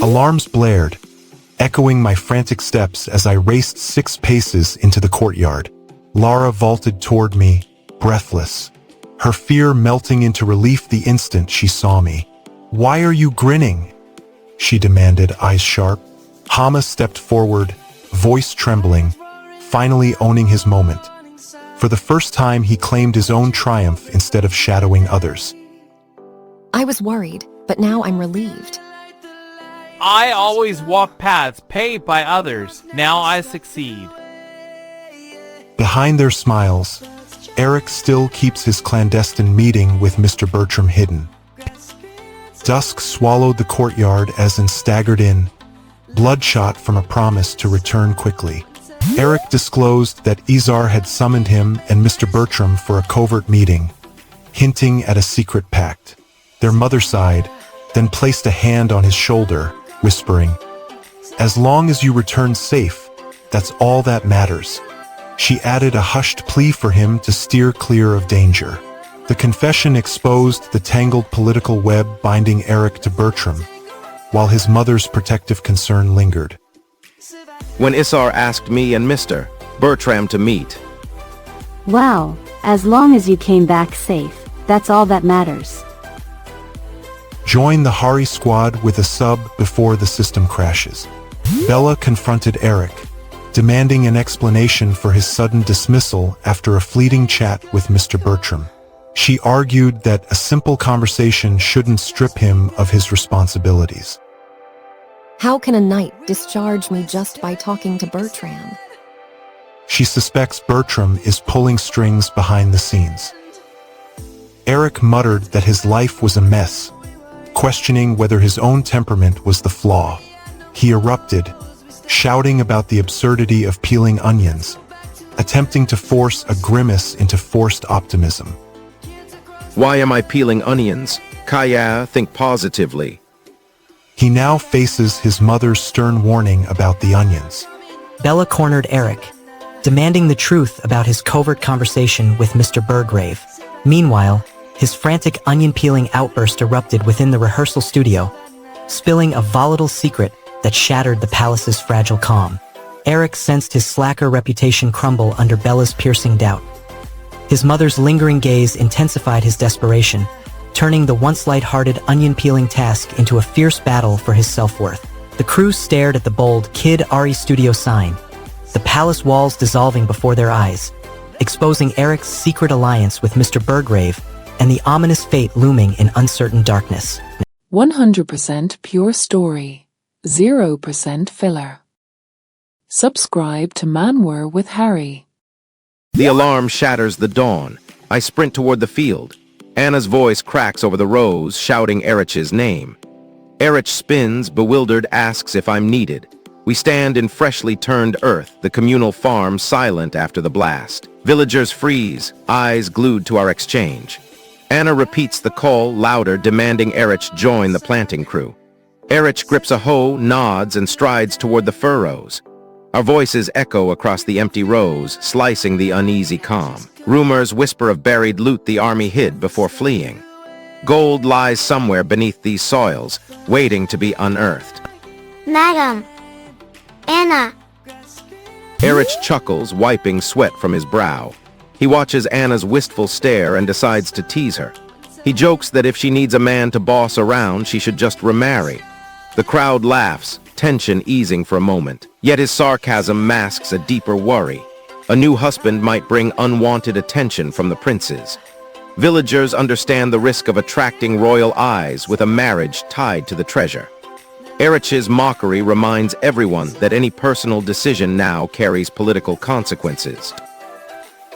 Alarms blared, echoing my frantic steps as I raced 6 paces into the courtyard. Lara vaulted toward me, breathless, her fear melting into relief the instant she saw me. "Why are you grinning?" she demanded, eyes sharp. Hama stepped forward, voice trembling, finally owning his moment. For the first time, he claimed his own triumph instead of shadowing others. I was worried, but now I'm relieved. I always walk paths paved by others. Now I succeed. Behind their smiles, Eric still keeps his clandestine meeting with Mr. Bertram hidden. Dusk swallowed the courtyard as An staggered in, bloodshot from a promise to return quickly. Eric disclosed that Izar had summoned him and Mr. Bertram for a covert meeting, hinting at a secret pact. Their mother sighed, then placed a hand on his shoulder, whispering, "As long as you return safe, that's all that matters." She added a hushed plea for him to steer clear of danger. The confession exposed the tangled political web binding Eric to Bertram, while his mother's protective concern lingered. When Isar asked me and Mr. Bertram to meet. Wow, as long as you came back safe, that's all that matters. Join the Hari squad with a sub before the system crashes. Bella confronted Eric, demanding an explanation for his sudden dismissal after a fleeting chat with Mr. Bertram. She argued that a simple conversation shouldn't strip him of his responsibilities. How can a knight discharge me just by talking to Bertram? She suspects Bertram is pulling strings behind the scenes. Eric muttered that his life was a mess, questioning whether his own temperament was the flaw. He erupted, shouting about the absurdity of peeling onions, attempting to force a grimace into forced optimism. Why am I peeling onions? Kaya, think positively. He now faces his mother's stern warning about the onions. Bella cornered Eric, demanding the truth about his covert conversation with Mr. Burgrave. Meanwhile, his frantic onion-peeling outburst erupted within the rehearsal studio, spilling a volatile secret that shattered the palace's fragile calm. Eric sensed his slacker reputation crumble under Bella's piercing doubt. His mother's lingering gaze intensified his desperation, turning the once light-hearted onion-peeling task into a fierce battle for his self-worth. The crew stared at the bold Kid Ari Studio sign, the palace walls dissolving before their eyes, exposing Eric's secret alliance with Mr. Burgrave and the ominous fate looming in uncertain darkness. 100% pure story, 0% filler. Subscribe to Manwa with Harry. The alarm shatters the dawn. I sprint toward the field. Anna's voice cracks over the rows, shouting Erich's name. Erich spins, bewildered, asks if I'm needed. We stand in freshly turned earth, the communal farm silent after the blast. Villagers freeze, eyes glued to our exchange. Anna repeats the call louder, demanding Erich join the planting crew. Erich grips a hoe, nods, and strides toward the furrows. Our voices echo across the empty rows, slicing the uneasy calm. Rumors whisper of buried loot the army hid before fleeing. Gold lies somewhere beneath these soils, waiting to be unearthed. Madam! Anna! Erich chuckles, wiping sweat from his brow. He watches Anna's wistful stare and decides to tease her. He jokes that if she needs a man to boss around, she should just remarry. The crowd laughs, tension easing for a moment. Yet his sarcasm masks a deeper worry. A new husband might bring unwanted attention from the princes. Villagers understand the risk of attracting royal eyes with a marriage tied to the treasure. Erich's mockery reminds everyone that any personal decision now carries political consequences.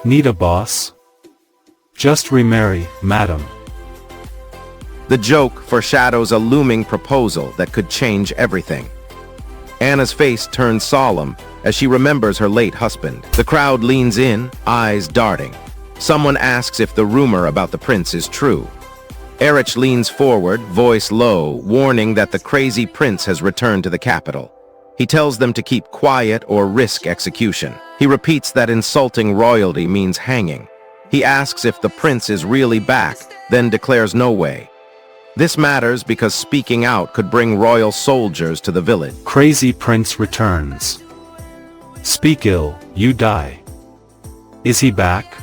Need a boss? Just remarry, madam. The joke foreshadows a looming proposal that could change everything. Anna's face turns solemn as she remembers her late husband. The crowd leans in, eyes darting. Someone asks if the rumor about the prince is true. Erich leans forward, voice low, warning that the crazy prince has returned to the capital. He tells them to keep quiet or risk execution. He repeats that insulting royalty means hanging. He asks if the prince is really back, then declares no way. This matters because speaking out could bring royal soldiers to the village. Crazy prince returns. Speak ill, you die. Is he back?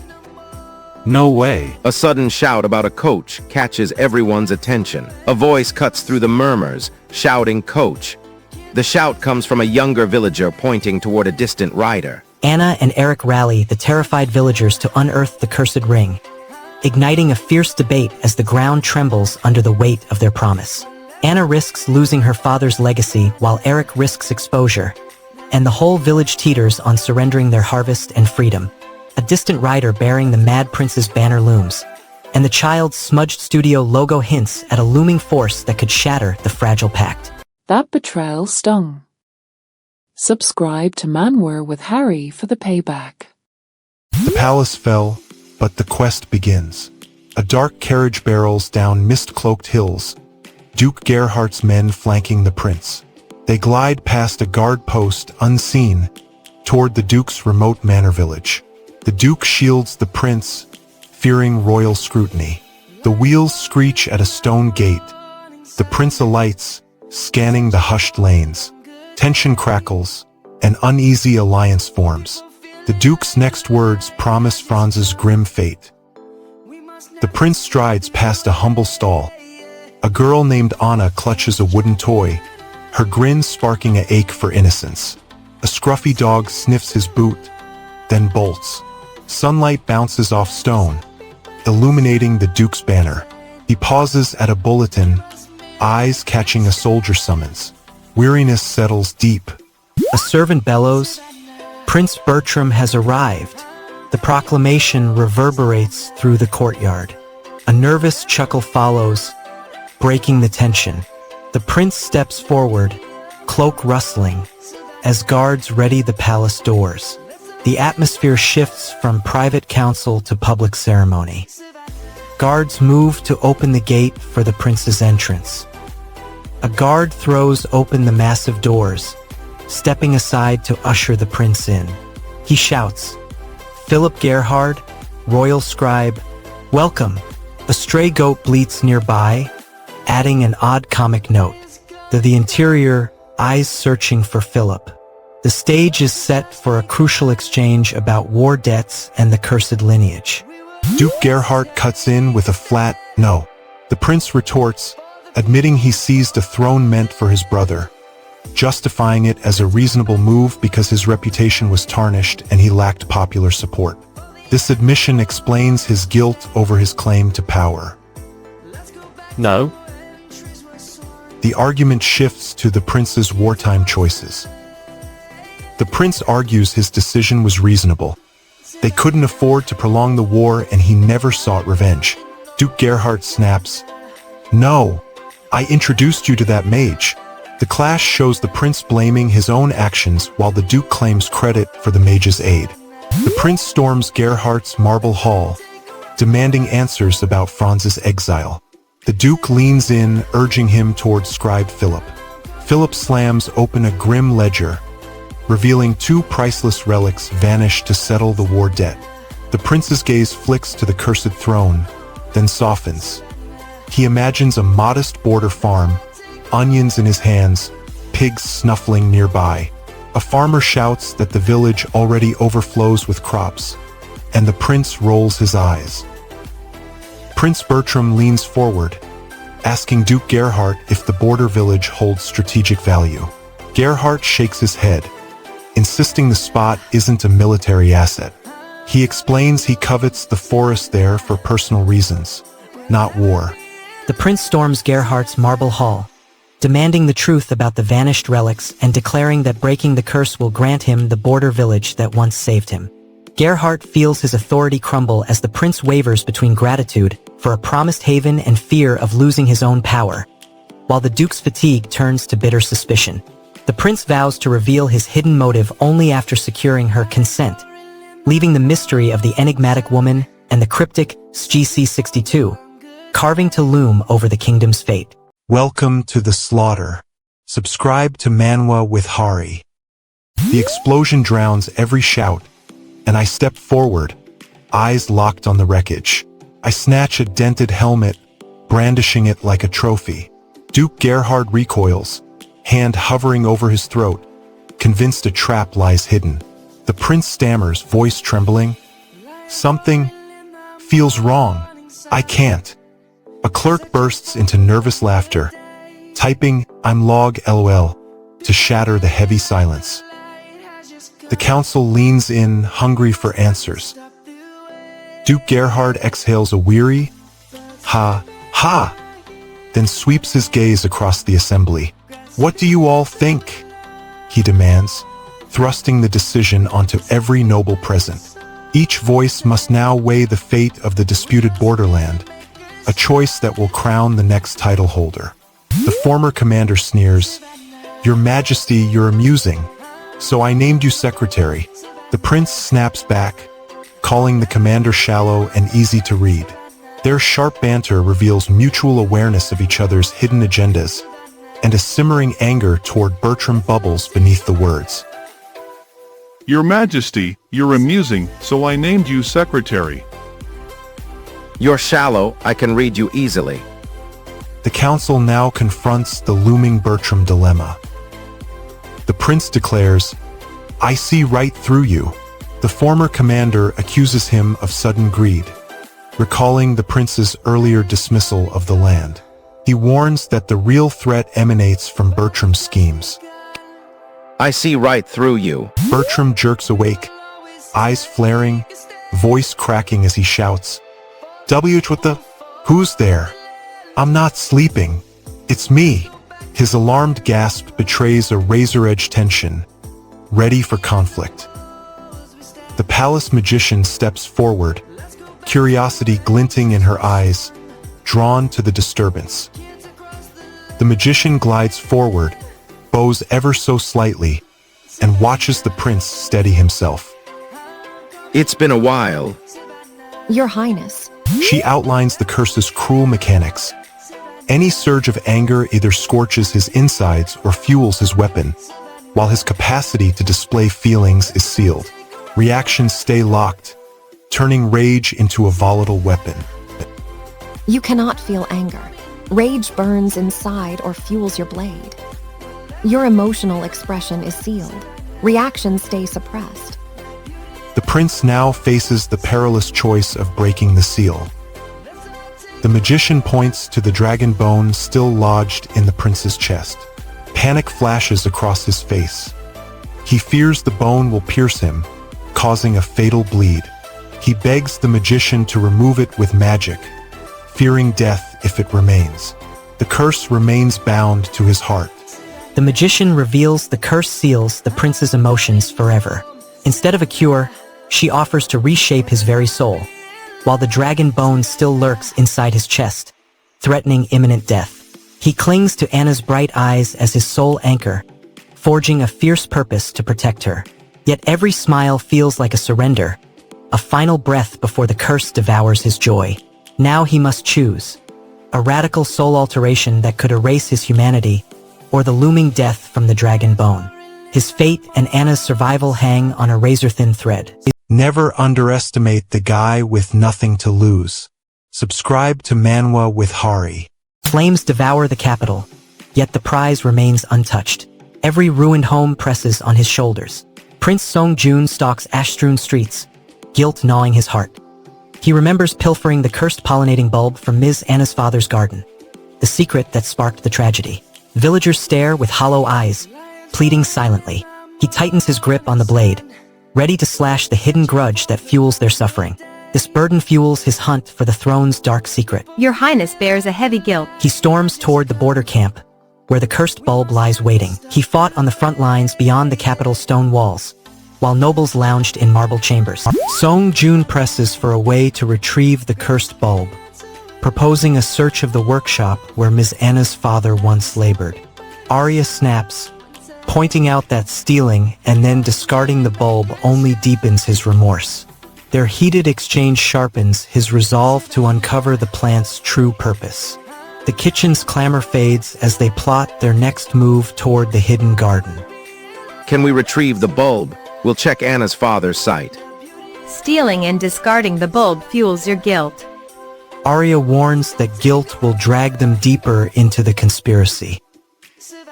No way. A sudden shout about a coach catches everyone's attention. A voice cuts through the murmurs, shouting coach. The shout comes from a younger villager pointing toward a distant rider. Anna and Eric rally the terrified villagers to unearth the cursed ring, igniting a fierce debate as the ground trembles under the weight of their promise. Anna risks losing her father's legacy while Eric risks exposure, and the whole village teeters on surrendering their harvest and freedom. A distant rider bearing the Mad Prince's banner looms, and the child's smudged studio logo hints at a looming force that could shatter the fragile pact. That betrayal stung. Subscribe to Manwa with Harry for the payback. The palace fell, but the quest begins. A dark carriage barrels down mist-cloaked hills, Duke Gerhardt's men flanking the prince. They glide past a guard post unseen toward the Duke's remote manor village. The Duke shields the prince, fearing royal scrutiny. The wheels screech at a stone gate. The prince alights, scanning the hushed lanes. Tension crackles, an uneasy alliance forms. The Duke's next words promise Franz's grim fate. The prince strides past a humble stall. A girl named Anna clutches a wooden toy, her grin sparking an ache for innocence. A scruffy dog sniffs his boot, then bolts. Sunlight bounces off stone, illuminating the Duke's banner. He pauses at a bulletin, eyes catching a soldier summons. Weariness settles deep. A servant bellows, Prince Bertram has arrived. The proclamation reverberates through the courtyard. A nervous chuckle follows, breaking the tension. The prince steps forward, cloak rustling, as guards ready the palace doors. The atmosphere shifts from private council to public ceremony. Guards move to open the gate for the prince's entrance. A guard throws open the massive doors, stepping aside to usher the prince in. He shouts, "Philip Gerhard, royal scribe, welcome." A stray goat bleats nearby, adding an odd comic note. The interior, eyes searching for Philip. The stage is set for a crucial exchange about war debts and the cursed lineage. Duke Gerhardt cuts in with a flat no. The prince retorts, admitting he seized a throne meant for his brother, justifying it as a reasonable move because his reputation was tarnished and he lacked popular support. This admission explains his guilt over his claim to power. No. The argument shifts to the prince's wartime choices. The prince argues his decision was reasonable. They couldn't afford to prolong the war and he never sought revenge. Duke Gerhardt snaps, "No, I introduced you to that mage." The clash shows the prince blaming his own actions while the Duke claims credit for the mage's aid. The prince storms Gerhardt's marble hall, demanding answers about Franz's exile. The Duke leans in, urging him toward scribe Philip. Philip slams open a grim ledger, revealing 2 priceless relics vanished to settle the war debt. The prince's gaze flicks to the cursed throne, then softens. He imagines a modest border farm, onions in his hands, pigs snuffling nearby. A farmer shouts that the village already overflows with crops, and the prince rolls his eyes. Prince Bertram leans forward, asking Duke Gerhardt if the border village holds strategic value. Gerhardt shakes his head, insisting the spot isn't a military asset. He explains he covets the forest there for personal reasons, not war. The prince storms Gerhardt's marble hall, demanding the truth about the vanished relics and declaring that breaking the curse will grant him the border village that once saved him. Gerhardt feels his authority crumble as the prince wavers between gratitude for a promised haven and fear of losing his own power, while the Duke's fatigue turns to bitter suspicion. The prince vows to reveal his hidden motive only after securing her consent, leaving the mystery of the enigmatic woman and the cryptic GC62 carving to loom over the kingdom's fate. Welcome to the slaughter. Subscribe to Manwa with Hari. The explosion drowns every shout, and I step forward, eyes locked on the wreckage. I snatch a dented helmet, brandishing it like a trophy. Duke Gerhard recoils, hand hovering over his throat, convinced a trap lies hidden. The prince stammers, voice trembling. Something feels wrong. I can't. A clerk bursts into nervous laughter, typing, "I'm log LOL," to shatter the heavy silence. The council leans in, hungry for answers. Duke Gerhard exhales a weary, "Ha, ha," then sweeps his gaze across the assembly. "What do you all think?" he demands, thrusting the decision onto every noble present. Each voice must now weigh the fate of the disputed borderland, a choice that will crown the next title holder. The former commander sneers, "Your Majesty, you're amusing, so I named you secretary." The prince snaps back, calling the commander shallow and easy to read. Their sharp banter reveals mutual awareness of each other's hidden agendas, and a simmering anger toward Bertram bubbles beneath the words. Your Majesty, you're amusing, so I named you secretary. You're shallow, I can read you easily. The council now confronts the looming Bertram dilemma. The prince declares, "I see right through you." The former commander accuses him of sudden greed, recalling the prince's earlier dismissal of the land. He warns that the real threat emanates from Bertram's schemes. I see right through you. Bertram jerks awake, eyes flaring, voice cracking as he shouts, What the? Who's there? I'm not sleeping. It's me." His alarmed gasp betrays a razor-edge tension, ready for conflict. The palace magician steps forward, curiosity glinting in her eyes, drawn to the disturbance. The magician glides forward, bows ever so slightly, and watches the prince steady himself. It's been a while. Your Highness. She outlines the curse's cruel mechanics. Any surge of anger either scorches his insides or fuels his weapon, while his capacity to display feelings is sealed. Reactions stay locked, turning rage into a volatile weapon. You cannot feel anger. Rage burns inside or fuels your blade. Your emotional expression is sealed. Reactions stay suppressed. The prince now faces the perilous choice of breaking the seal. The magician points to the dragon bone still lodged in the prince's chest. Panic flashes across his face. He fears the bone will pierce him, causing a fatal bleed. He begs the magician to remove it with magic, fearing death if it remains. The curse remains bound to his heart. The magician reveals the curse seals the prince's emotions forever. Instead of a cure, she offers to reshape his very soul, while the dragon bone still lurks inside his chest, threatening imminent death. He clings to Anna's bright eyes as his sole anchor, forging a fierce purpose to protect her. Yet every smile feels like a surrender, a final breath before the curse devours his joy. Now he must choose, a radical soul alteration that could erase his humanity, or the looming death from the dragon bone. His fate and Anna's survival hang on a razor-thin thread. Never underestimate the guy with nothing to lose. Subscribe to Manwa with Hari. Flames devour the capital, yet the prize remains untouched. Every ruined home presses on his shoulders. Prince Song-jun stalks ash-strewn streets, guilt gnawing his heart. He remembers pilfering the cursed pollinating bulb from Ms. Anna's father's garden, the secret that sparked the tragedy. Villagers stare with hollow eyes, pleading silently. He tightens his grip on the blade, ready to slash the hidden grudge that fuels their suffering. This burden fuels his hunt for the throne's dark secret. Your Highness bears a heavy guilt. He storms toward the border camp, where the cursed bulb lies waiting. He fought on the front lines beyond the capital's stone walls, while nobles lounged in marble chambers. Song-jun presses for a way to retrieve the cursed bulb, proposing a search of the workshop where Ms. Anna's father once labored. Arya snaps, pointing out that stealing and then discarding the bulb only deepens his remorse. Their heated exchange sharpens his resolve to uncover the plant's true purpose. The kitchen's clamor fades as they plot their next move toward the hidden garden. Can we retrieve the bulb? We'll check Anna's father's site. Stealing and discarding the bulb fuels your guilt. Arya warns that guilt will drag them deeper into the conspiracy.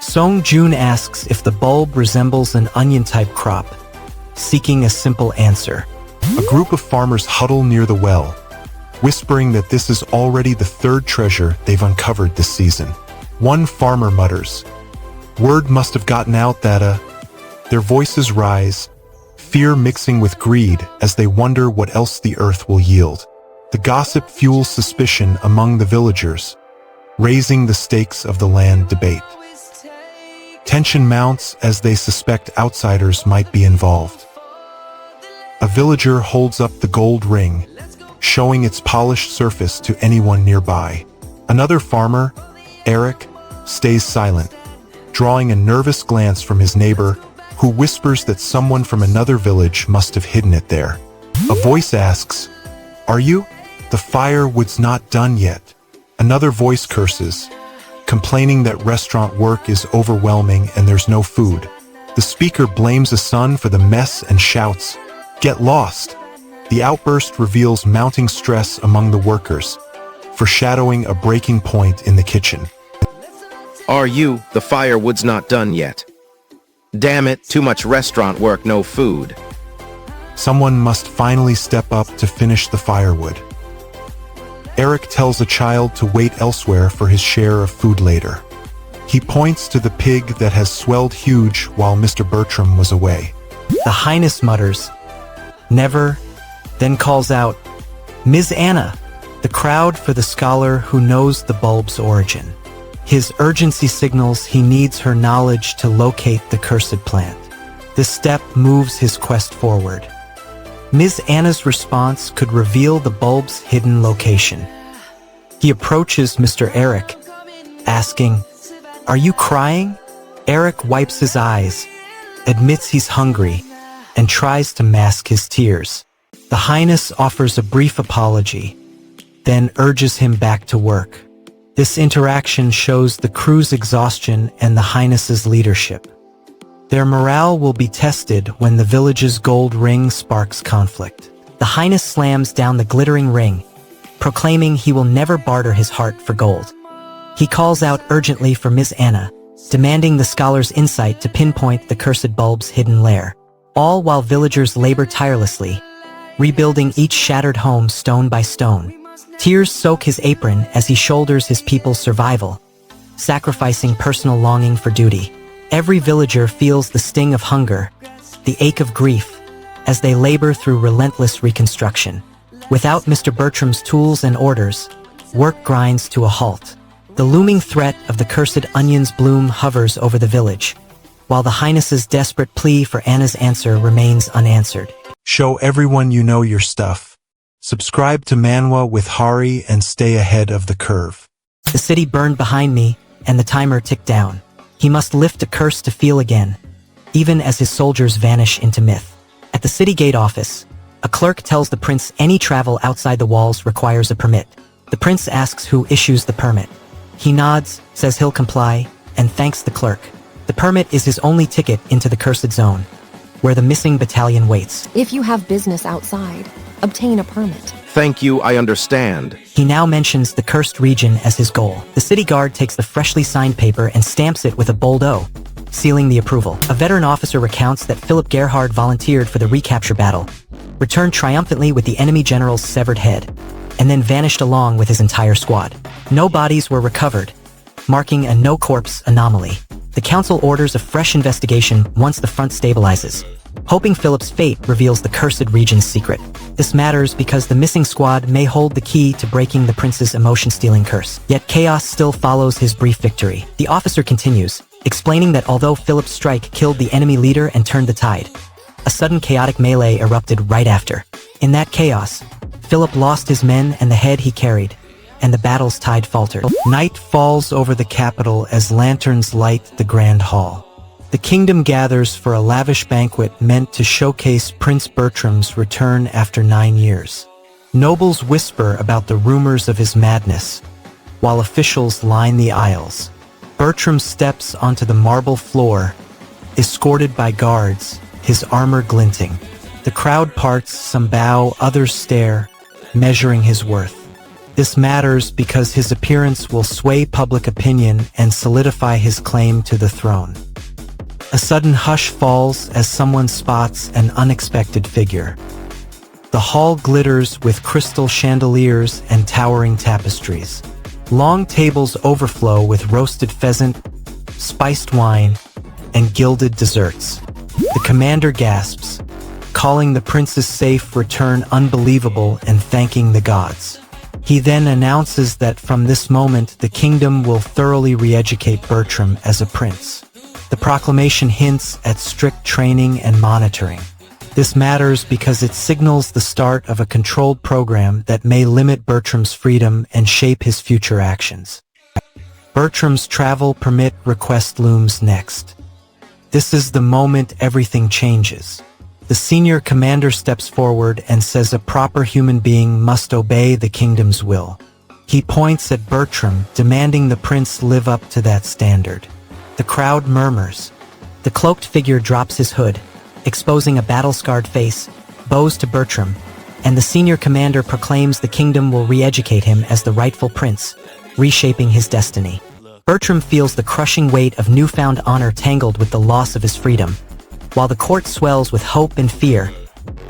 Song Joon asks if the bulb resembles an onion-type crop, seeking a simple answer. A group of farmers huddle near the well, whispering that this is already the third treasure they've uncovered this season. One farmer mutters, "Word must have gotten out that, Their voices rise, fear mixing with greed as they wonder what else the earth will yield. The gossip fuels suspicion among the villagers, raising the stakes of the land debate. Tension mounts as they suspect outsiders might be involved. A villager holds up the gold ring, showing its polished surface to anyone nearby. Another farmer, Eric, stays silent, drawing a nervous glance from his neighbor, who whispers that someone from another village must have hidden it there. A voice asks, "Are you? The firewood's not done yet." Another voice curses, complaining that restaurant work is overwhelming and there's no food. The speaker blames a son for the mess and shouts, "Get lost!" The outburst reveals mounting stress among the workers, foreshadowing a breaking point in the kitchen. Are you? The firewood's not done yet. Damn it, too much restaurant work, no food. Someone must finally step up to finish the firewood. Eric tells a child to wait elsewhere for his share of food later. He points to the pig that has swelled huge while Mr. Bertram was away. The Highness mutters, "Never," then calls out, "Ms. Anna," the crowd for the scholar who knows the bulb's origin. His urgency signals he needs her knowledge to locate the cursed plant. This step moves his quest forward. Ms. Anna's response could reveal the bulb's hidden location. He approaches Mr. Eric, asking, "Are you crying?" Eric wipes his eyes, admits he's hungry, and tries to mask his tears. The Highness offers a brief apology, then urges him back to work. This interaction shows the crew's exhaustion and the Highness's leadership. Their morale will be tested when the village's gold ring sparks conflict. The Highness slams down the glittering ring, proclaiming he will never barter his heart for gold. He calls out urgently for Ms. Anna, demanding the scholar's insight to pinpoint the cursed bulb's hidden lair, all while villagers labor tirelessly, rebuilding each shattered home stone by stone. Tears soak his apron as he shoulders his people's survival, sacrificing personal longing for duty. Every villager feels the sting of hunger, the ache of grief, as they labor through relentless reconstruction. Without Mr. Bertram's tools and orders, work grinds to a halt. The looming threat of the cursed onion's bloom hovers over the village, while the Highness's desperate plea for Anna's answer remains unanswered. Show everyone you know your stuff. Subscribe to Manwa with Hari and stay ahead of the curve. The city burned behind me, and the timer ticked down. He must lift a curse to feel again, even as his soldiers vanish into myth. At the city gate office, a clerk tells the prince any travel outside the walls requires a permit. The prince asks who issues the permit. He nods, says he'll comply, and thanks the clerk. The permit is his only ticket into the cursed zone, where the missing battalion waits. If you have business outside, obtain a permit. Thank you, I understand. He now mentions the cursed region as his goal. The city guard takes the freshly signed paper and stamps it with a bold O, sealing the approval. A veteran officer recounts that Philip Gerhard volunteered for the recapture battle, returned triumphantly with the enemy general's severed head, and then vanished along with his entire squad. No bodies were recovered, marking a no-corpse anomaly. The council orders a fresh investigation once the front stabilizes, hoping Philip's fate reveals the cursed region's secret. This matters because the missing squad may hold the key to breaking the prince's emotion-stealing curse. Yet chaos still follows his brief victory. The officer continues, explaining that although Philip's strike killed the enemy leader and turned the tide, a sudden chaotic melee erupted right after. In that chaos, Philip lost his men and the head he carried, and the battle's tide faltered. Night falls over the capital as lanterns light the grand hall. The kingdom gathers for a lavish banquet meant to showcase Prince Bertram's return after 9 years. Nobles whisper about the rumors of his madness, while officials line the aisles. Bertram steps onto the marble floor, escorted by guards, his armor glinting. The crowd parts, some bow, others stare, measuring his worth. This matters because his appearance will sway public opinion and solidify his claim to the throne. A sudden hush falls as someone spots an unexpected figure. The hall glitters with crystal chandeliers and towering tapestries. Long tables overflow with roasted pheasant, spiced wine, and gilded desserts. The commander gasps, calling the prince's safe return unbelievable and thanking the gods. He then announces that from this moment the kingdom will thoroughly re-educate Bertram as a prince. The proclamation hints at strict training and monitoring. This matters because it signals the start of a controlled program that may limit Bertram's freedom and shape his future actions. Bertram's travel permit request looms next. This is the moment everything changes. The senior commander steps forward and says a proper human being must obey the kingdom's will. He points at Bertram, demanding the prince live up to that standard. The crowd murmurs. The cloaked figure drops his hood, exposing a battle-scarred face, bows to Bertram, and the senior commander proclaims the kingdom will re-educate him as the rightful prince, reshaping his destiny. Bertram feels the crushing weight of newfound honor tangled with the loss of his freedom. While the court swells with hope and fear,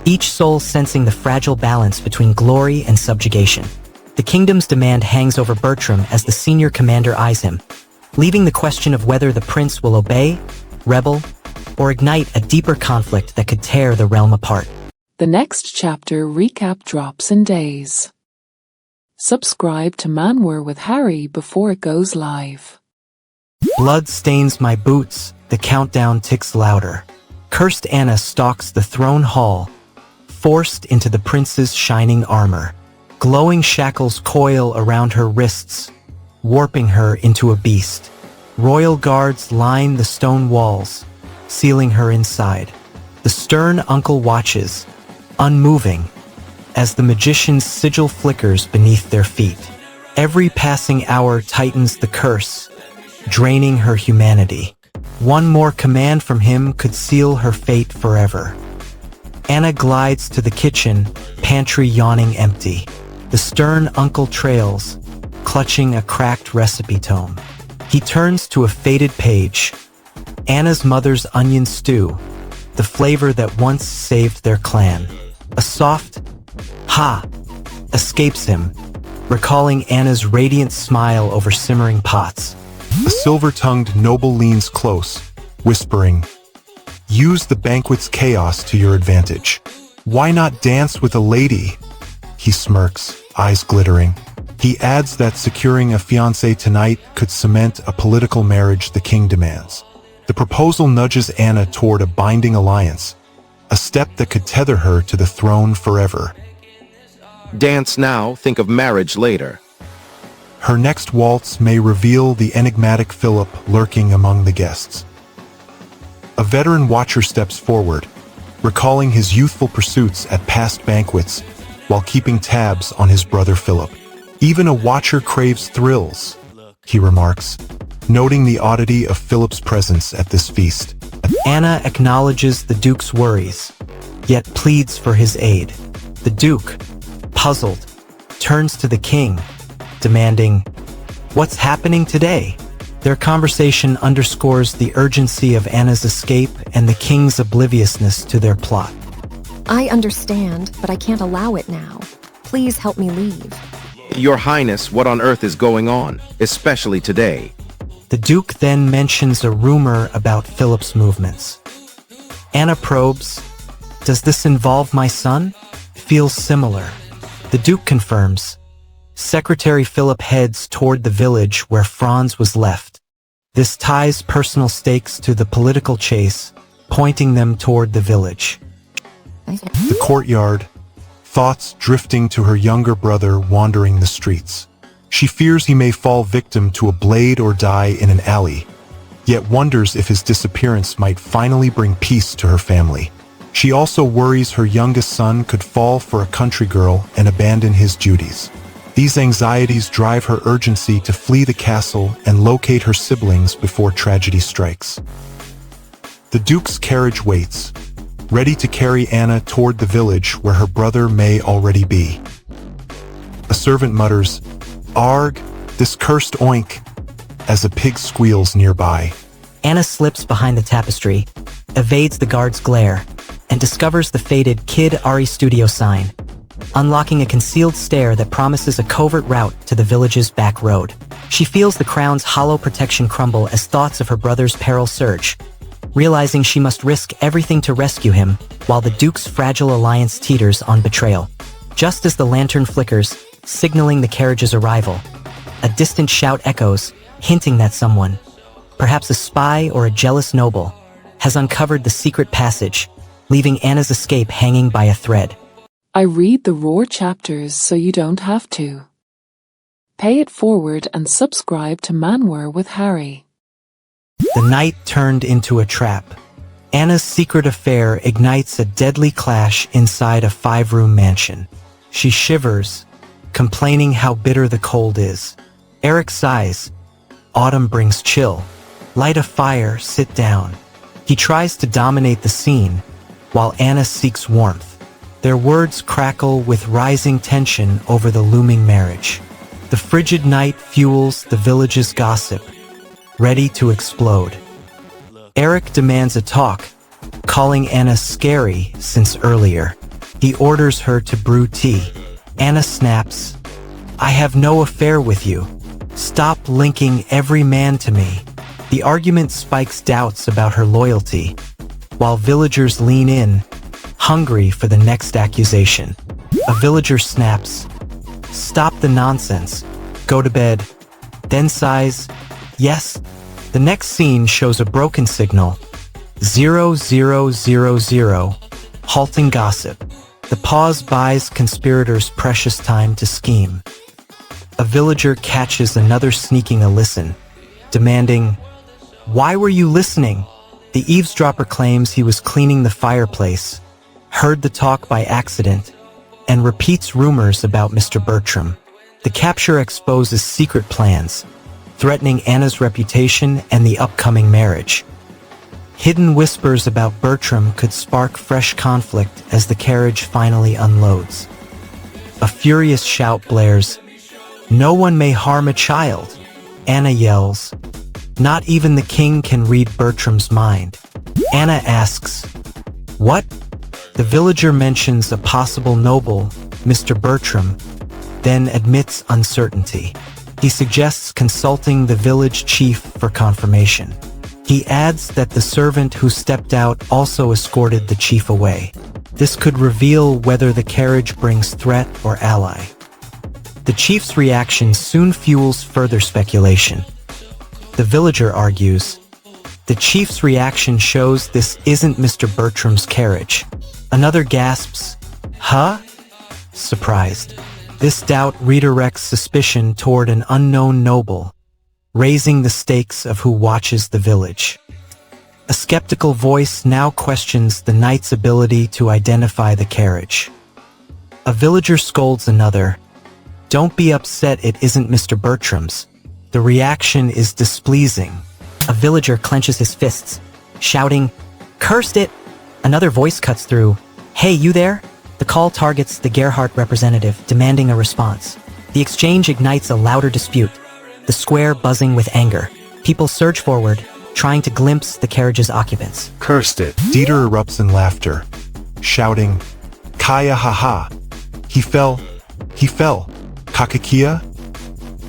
each soul sensing the fragile balance between glory and subjugation. The kingdom's demand hangs over Bertram as the senior commander eyes him, leaving the question of whether the prince will obey, rebel, or ignite a deeper conflict that could tear the realm apart. The next chapter recap drops in days. Subscribe to Manwa with Harry before it goes live. Blood stains my boots, the countdown ticks louder. Cursed Anna stalks the throne hall, forced into the prince's shining armor. Glowing shackles coil around her wrists, warping her into a beast. Royal guards line the stone walls, sealing her inside. The stern uncle watches, unmoving, as the magician's sigil flickers beneath their feet. Every passing hour tightens the curse, draining her humanity. One more command from him could seal her fate forever. Anna glides to the kitchen, pantry yawning empty. The stern uncle trails, clutching a cracked recipe tome. He turns to a faded page. Anna's mother's onion stew, the flavor that once saved their clan. A soft "ha" escapes him, recalling Anna's radiant smile over simmering pots. A silver-tongued noble leans close, whispering, "Use the banquet's chaos to your advantage. Why not dance with a lady?" He smirks, eyes glittering. He adds that securing a fiancé tonight could cement a political marriage the king demands. The proposal nudges Anna toward a binding alliance, a step that could tether her to the throne forever. Dance now, think of marriage later. Her next waltz may reveal the enigmatic Philip lurking among the guests. A veteran watcher steps forward, recalling his youthful pursuits at past banquets while keeping tabs on his brother Philip. "Even a watcher craves thrills," he remarks, noting the oddity of Philip's presence at this feast. Anna acknowledges the Duke's worries, yet pleads for his aid. The Duke, puzzled, turns to the king, demanding, "What's happening today?" Their conversation underscores the urgency of Anna's escape and the king's obliviousness to their plot. I understand, but I can't allow it now. Please help me leave. Your Highness, what on earth is going on, especially today? The Duke then mentions a rumor about Philip's movements. Anna probes, "Does this involve my son?" Feels similar. The Duke confirms. Secretary Philip heads toward the village where Franz was left. This ties personal stakes to the political chase, pointing them toward the village. The courtyard, thoughts drifting to her younger brother wandering the streets. She fears he may fall victim to a blade or die in an alley, yet wonders if his disappearance might finally bring peace to her family. She also worries her youngest son could fall for a country girl and abandon his duties. These anxieties drive her urgency to flee the castle and locate her siblings before tragedy strikes. The Duke's carriage waits, ready to carry Anna toward the village where her brother may already be. A A servant mutters, "Arg, this cursed oink," as a pig squeals nearby. Anna slips behind the tapestry, evades the guard's glare, and discovers the faded Kid Ari Studio sign, unlocking a concealed stair that promises a covert route to the village's back road. She feels the crown's hollow protection crumble as thoughts of her brother's peril surge, realizing she must risk everything to rescue him while the Duke's fragile alliance teeters on betrayal. Just as the lantern flickers, signaling the carriage's arrival, a distant shout echoes, hinting that someone, perhaps a spy or a jealous noble, has uncovered the secret passage, leaving Anna's escape hanging by a thread. I read the Roar chapters so you don't have to. Pay it forward and subscribe to Manwa with Harry. The night turned into a trap. Anna's secret affair ignites a deadly clash inside a 5-room mansion. She shivers, complaining how bitter the cold is. Eric sighs. Autumn brings chill. Light a fire, sit down. He tries to dominate the scene, while Anna seeks warmth. Their words crackle with rising tension over the looming marriage. The frigid night fuels the village's gossip, ready to explode. Eric demands a talk, calling Anna scary since earlier. He orders her to brew tea. Anna snaps, "I have no affair with you. Stop linking every man to me." The argument spikes doubts about her loyalty, while villagers lean in, hungry for the next accusation. A villager snaps, "Stop the nonsense. Go to bed." Then sighs, "Yes." The next scene shows a broken signal, 0000, halting gossip. The pause buys conspirators precious time to scheme. A villager catches another sneaking a listen, demanding, "Why were you listening?" The eavesdropper claims he was cleaning the fireplace, heard the talk by accident, and repeats rumors about Mr. Bertram. The capture exposes secret plans, threatening Anna's reputation and the upcoming marriage. Hidden whispers about Bertram could spark fresh conflict as the carriage finally unloads. A furious shout blares, "No one may harm a child!" Anna yells, "Not even the king can read Bertram's mind." Anna asks, "What?" The villager mentions a possible noble, Mr. Bertram, then admits uncertainty. He suggests consulting the village chief for confirmation. He adds that the servant who stepped out also escorted the chief away. This could reveal whether the carriage brings threat or ally. The chief's reaction soon fuels further speculation. The villager argues, "The chief's reaction shows this isn't Mr. Bertram's carriage." Another gasps, "Huh?" surprised. This doubt redirects suspicion toward an unknown noble, raising the stakes of who watches the village. A skeptical voice now questions the knight's ability to identify the carriage. A villager scolds another, "Don't be upset, it isn't Mr. Bertram's." The reaction is displeasing. A villager clenches his fists, shouting, "Cursed it!" Another voice cuts through, "Hey, you there?" The call targets the Gerhardt representative, demanding a response. The exchange ignites a louder dispute, the square buzzing with anger. People surge forward, trying to glimpse the carriage's occupants. Cursed it. Dieter erupts in laughter, shouting, "Kaya haha! He fell! Kakakia?"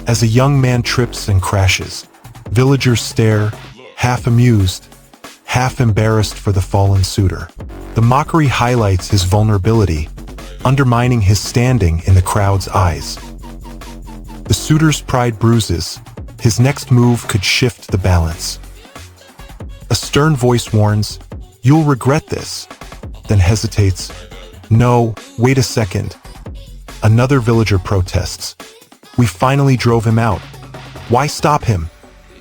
As a young man trips and crashes, villagers stare, half amused, half embarrassed for the fallen suitor. The mockery highlights his vulnerability, undermining his standing in the crowd's eyes. The suitor's pride bruises. His next move could shift the balance. A stern voice warns, "You'll regret this," then hesitates. "No, wait a second." Another villager protests. "We finally drove him out. Why stop him?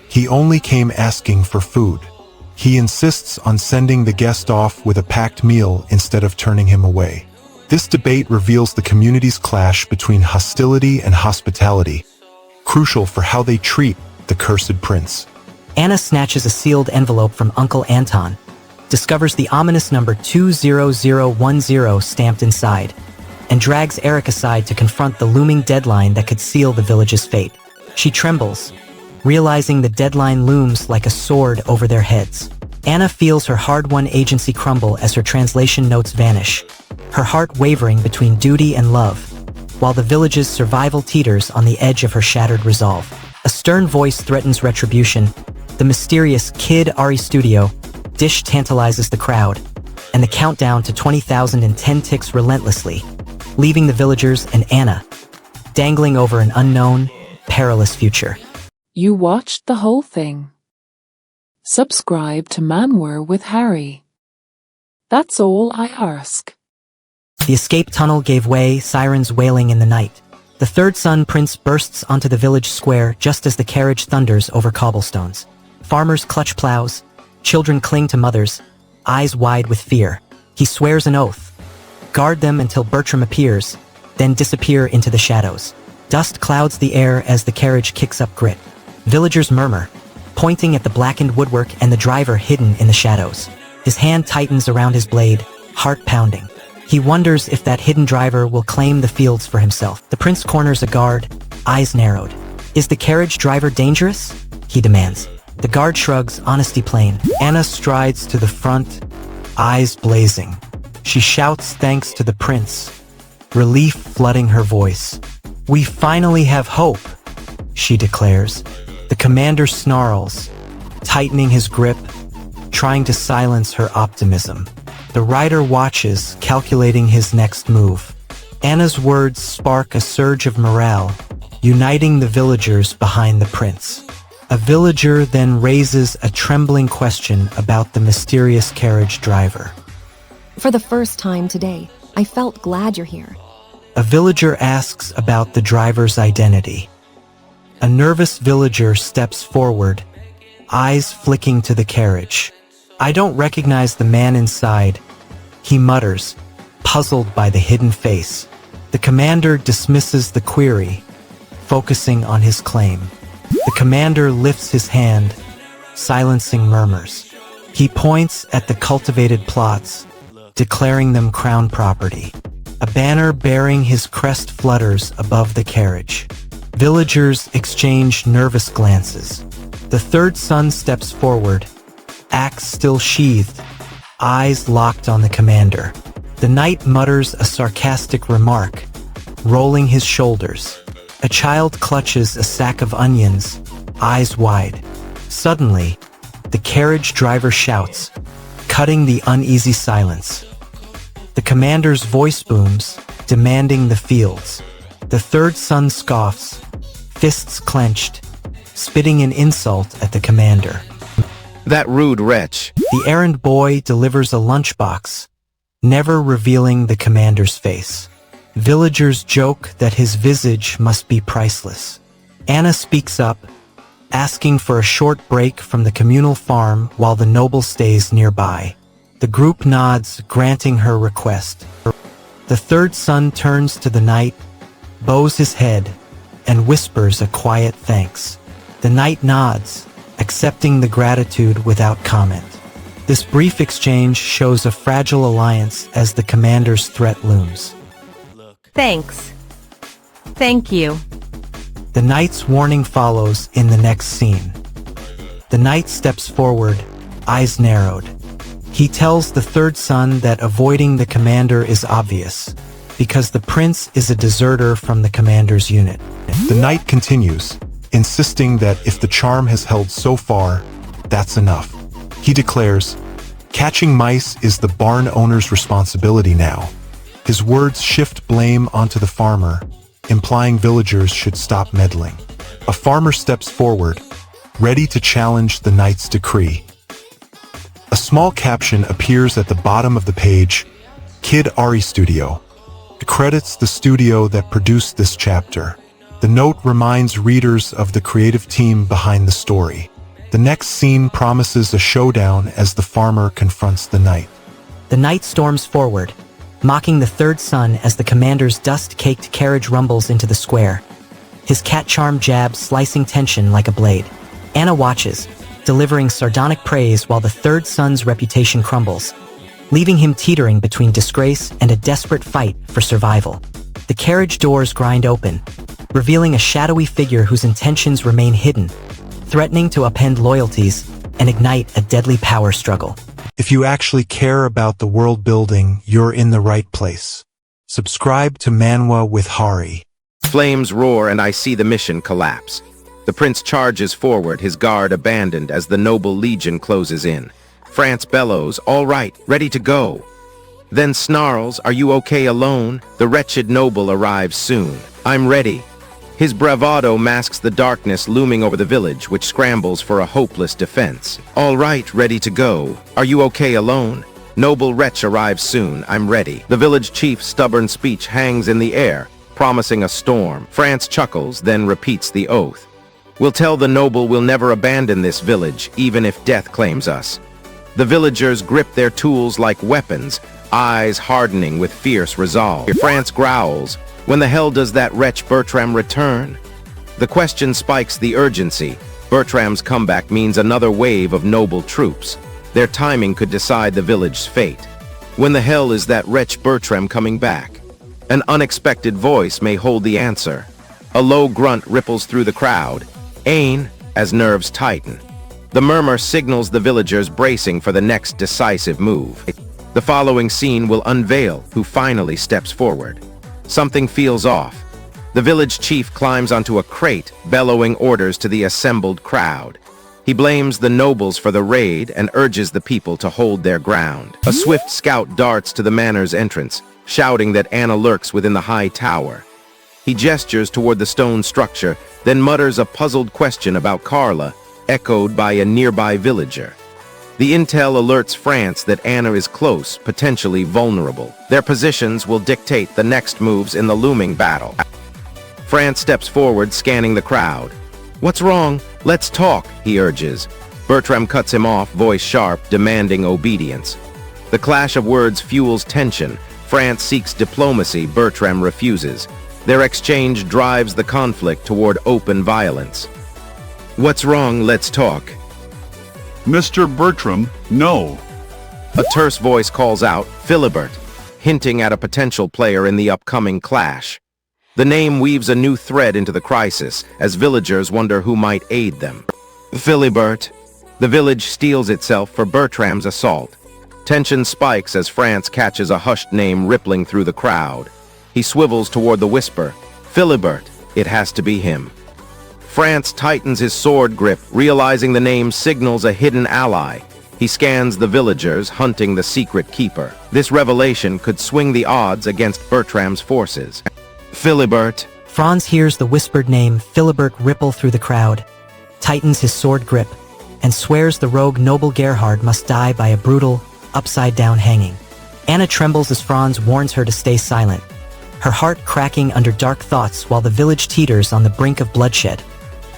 He only came asking for food." He insists on sending the guest off with a packed meal instead of turning him away. This debate reveals the community's clash between hostility and hospitality, crucial for how they treat the cursed prince. Anna snatches a sealed envelope from Uncle Anton, discovers the ominous number 20010 stamped inside, and drags Eric aside to confront the looming deadline that could seal the village's fate. She trembles, realizing the deadline looms like a sword over their heads. Anna feels her hard-won agency crumble as her translation notes vanish, her heart wavering between duty and love, while the village's survival teeters on the edge of her shattered resolve. A stern voice threatens retribution. The mysterious Kid Ari Studio dish tantalizes the crowd, and the countdown to 20,010 ticks relentlessly, leaving the villagers and Anna dangling over an unknown, perilous future. You watched the whole thing. Subscribe to Manwa with Harry. That's all I ask. The escape tunnel gave way, sirens wailing in the night. The third son prince bursts onto the village square just as the carriage thunders over cobblestones. Farmers clutch plows, children cling to mothers, eyes wide with fear. He swears an oath. Guard them until Bertram appears, then disappear into the shadows. Dust clouds the air as the carriage kicks up grit. Villagers murmur, pointing at the blackened woodwork and the driver hidden in the shadows. His hand tightens around his blade, heart pounding. He wonders if that hidden driver will claim the fields for himself. The prince corners a guard, eyes narrowed. Is the carriage driver dangerous? He demands. The guard shrugs, honesty plain. Anna strides to the front, eyes blazing. She shouts thanks to the prince, relief flooding her voice. We finally have hope, she declares. The commander snarls, tightening his grip, trying to silence her optimism. The rider watches, calculating his next move. Anna's words spark a surge of morale, uniting the villagers behind the prince. A villager then raises a trembling question about the mysterious carriage driver. For the first time today, I felt glad you're here. A villager asks about the driver's identity. A nervous villager steps forward, eyes flicking to the carriage. I don't recognize the man inside, he mutters, puzzled by the hidden face. The commander dismisses the query, focusing on his claim. The commander lifts his hand, silencing murmurs. He points at the cultivated plots, declaring them crown property. A banner bearing his crest flutters above the carriage. Villagers exchange nervous glances. The third son steps forward, axe still sheathed, eyes locked on the commander. The knight mutters a sarcastic remark, rolling his shoulders. A child clutches a sack of onions, eyes wide. Suddenly, the carriage driver shouts, cutting the uneasy silence. The commander's voice booms, demanding the fields. The third son scoffs, fists clenched, spitting an insult at the commander. That rude wretch. The errand boy delivers a lunchbox, never revealing the commander's face. Villagers joke that his visage must be priceless. Anna speaks up, asking for a short break from the communal farm while the noble stays nearby. The group nods, granting her request. The third son turns to the knight, bows his head, and whispers a quiet thanks. The knight nods, accepting the gratitude without comment. This brief exchange shows a fragile alliance as the commander's threat looms. Thanks. Thank you. The knight's warning follows in the next scene. The knight steps forward, eyes narrowed. He tells the third son that avoiding the commander is obvious, because the prince is a deserter from the commander's unit. The knight continues, insisting that if the charm has held so far, that's enough. He declares, catching mice is the barn owner's responsibility now. His words shift blame onto the farmer, implying villagers should stop meddling. A farmer steps forward, ready to challenge the knight's decree. A small caption appears at the bottom of the page, Kid Ari Studio. It credits the studio that produced this chapter. The note reminds readers of the creative team behind the story. The next scene promises a showdown as the farmer confronts the knight. The knight storms forward, mocking the third son as the commander's dust-caked carriage rumbles into the square. His cat charm jabs slicing tension like a blade. Anna watches, delivering sardonic praise while the third son's reputation crumbles. leaving him teetering between disgrace and a desperate fight for survival. The carriage doors grind open, revealing a shadowy figure whose intentions remain hidden, threatening to upend loyalties and ignite a deadly power struggle. If you actually care about the world building, you're in the right place. Subscribe to Manwa with Hari. Flames roar and I see the mission collapse. The prince charges forward, his guard abandoned as the noble legion closes in. France bellows, "All right, ready to go." Then snarls, "Are you okay alone?" The wretched noble arrives soon. "I'm ready." His bravado masks the darkness looming over the village, which scrambles for a hopeless defense. "All right, ready to go. Are you okay alone?" Noble wretch arrives soon. "I'm ready." The village chief's stubborn speech hangs in the air, promising a storm. France chuckles, then repeats the oath. "We'll tell the noble we'll never abandon this village, even if death claims us." The villagers grip their tools like weapons, eyes hardening with fierce resolve. France growls, "When the hell does that wretch Bertram return?" The question spikes the urgency. Bertram's comeback means another wave of noble troops. Their timing could decide the village's fate. When the hell is that wretch Bertram coming back? An unexpected voice may hold the answer. A low grunt ripples through the crowd. "Ain," as nerves tighten. The murmur signals the villagers bracing for the next decisive move. The following scene will unveil who finally steps forward. Something feels off. The village chief climbs onto a crate, bellowing orders to the assembled crowd. He blames the nobles for the raid and urges the people to hold their ground. A swift scout darts to the manor's entrance, shouting that Anna lurks within the high tower. He gestures toward the stone structure, then mutters a puzzled question about Carla, echoed by a nearby villager. The intel alerts France that Anna is close, potentially vulnerable. Their positions will dictate the next moves in the looming battle. France steps forward, scanning the crowd. "What's wrong? Let's talk," he urges. Bertram cuts him off, voice sharp, demanding obedience. The clash of words fuels tension. France seeks diplomacy, Bertram refuses. Their exchange drives the conflict toward open violence. "What's wrong? Let's talk." Mr. Bertram, no. A terse voice calls out, "Philibert," hinting at a potential player in the upcoming clash. The name weaves a new thread into the crisis, as villagers wonder who might aid them. "Philibert." The village steels itself for Bertram's assault. Tension spikes as France catches a hushed name rippling through the crowd. He swivels toward the whisper. "Philibert, it has to be him." France tightens his sword grip, realizing the name signals a hidden ally. He scans the villagers, hunting the secret keeper. This revelation could swing the odds against Bertram's forces. "Philibert." Franz hears the whispered name Philibert ripple through the crowd, tightens his sword grip, and swears the rogue noble Gerhard must die by a brutal, upside-down hanging. Anna trembles as Franz warns her to stay silent, her heart cracking under dark thoughts while the village teeters on the brink of bloodshed,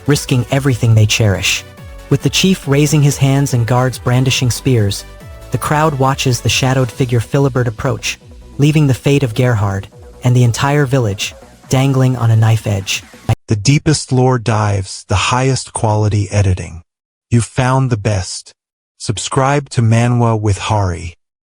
risking everything they cherish. With the chief raising his hands and guards brandishing spears, the crowd watches the shadowed figure Philibert approach, leaving the fate of Gerhard and the entire village dangling on a knife edge. The deepest lore dives, the highest quality editing. You've found the best. Subscribe to Manwa with Hari.